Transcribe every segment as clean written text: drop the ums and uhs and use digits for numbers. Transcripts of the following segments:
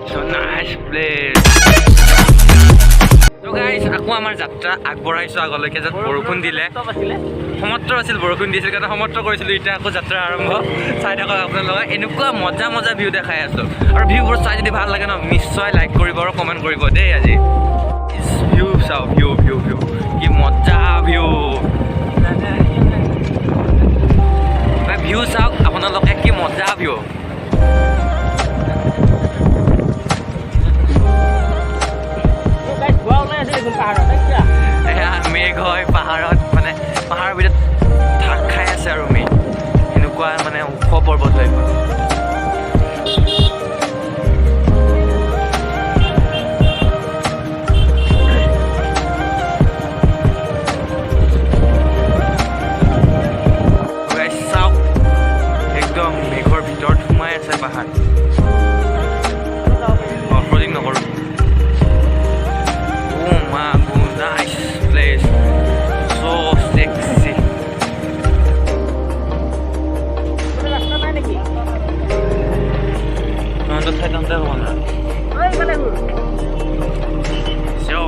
So nice place. So guys, আকৌ আমাৰ যাত্ৰা আগবঢ়াইছো আগলৈকে য'ত বৰষুণ দিলে সমত্ৰ আছিল বৰষুণ দিছিল কাৰণে সমত্ৰ কৰিছিলোঁ এতিয়া আকৌ যাত্ৰা আৰম্ভ চাই থাকক আপোনালোকে এনেকুৱা মজা মজা ভিউ দেখাই আছোঁ আৰু ভিউবোৰ চাই যদি ভাল লাগে ন নিশ্চয় লাইক কৰিব আৰু কমেণ্ট কৰিব দেই আজি ভিউ চাওঁ ভিউ ভিউ ভিউ কি মজা ভিউ ভিউ চাওক আপোনালোকে কি মজা ভিউ মেঘ হয় পাহাৰত মানে পাহাৰৰ ভিতৰত ঢাক খাই আছে আৰু মেঘ এনেকুৱা মানে ওখ পৰ্বত হৈ গ'ল চাওক একদম মেঘৰ ভিতৰত সোমাই আছে পাহাৰ অফৰোডিং নকৰোঁ Nice place, so sexy. Nanda thai nanda hola. So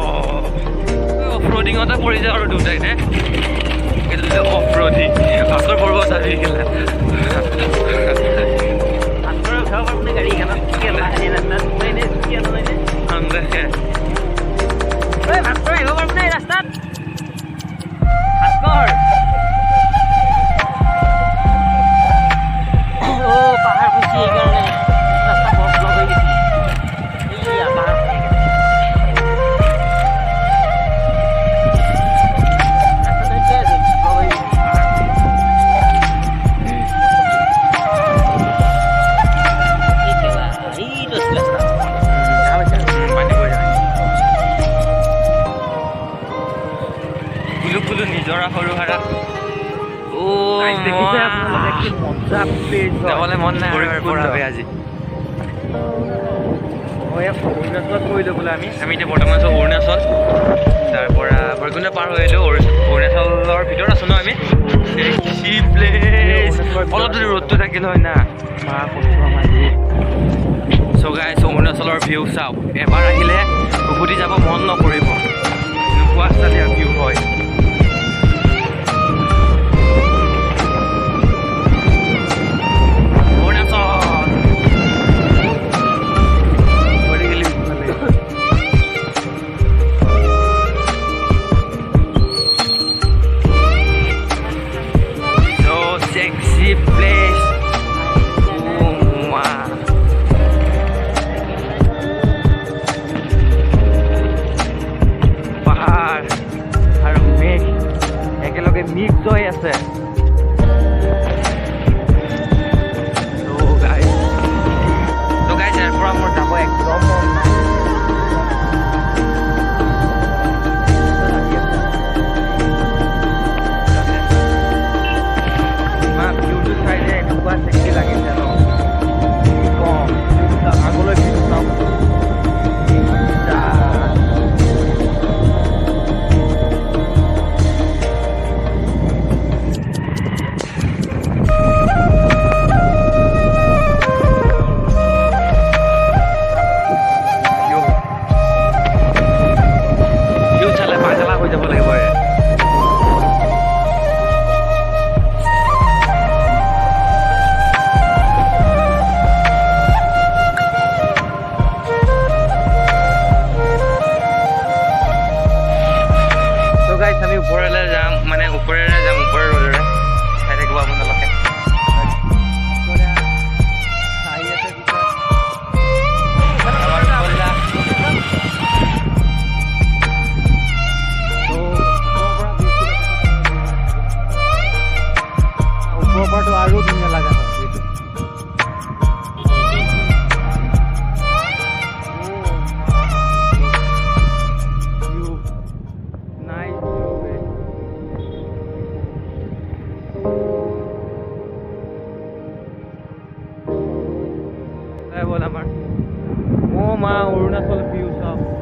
off-roading ota pori ja aru dutai ne. Etu je off-roading. Asor porbo sabi kela. Asor khao apne gari khana kela ena na ne kiya na ne. Anda hai. Oi, Bhaskar আহিব পাৰব নাই ৰাস্তাত ভাস্কৰ ও পাহাৰ খুচি এইকাৰণে ৰাস্তা বহুত block হৈ গৈছে এইয়া পাহাৰ নিজৰা সৰু হাৰা যাবলৈ মন নাই আজি অৰুণাচলত কৰিলোঁ বোলে আমি এতিয়া বৰ্তমান আছোঁ অৰুণাচল তাৰ পৰা বৰগুণ্ড পাৰ হৈ আহিলোঁ অৰুণাচলৰ ভিতৰত আছোঁ ন আমি অলপ যদি ৰ'দটো থাকিল হয় না চ' গাইছ অৰুণাচলৰ ভিউ চাওক এবাৰ আহিলে উভতি যাব মন নকৰিব এনেকুৱা ষ্টাইলীয়া ভিউ হয় sexy place পাহাৰ আৰু মেঘ একেলগে মিক্স হৈ আছে ইয়াৰ পৰা মোৰ যাব একদম মন নাই চেক্সি লাগিছে ন আগলৈ ভিউ চাওক ভিউ চালে পাগলা হৈ যাব লাগিব আমি ওপৰলৈ যাম মানে ওপৰেৰে যাম ওপৰৰ ৰ'দৰে চাই থাকিব আপোনালোকে ওপৰৰ পৰাটো আৰু ধুনীয়া লগা হয় এইটো বল আমাৰ মা অৰুণাচল ভিউ চাওক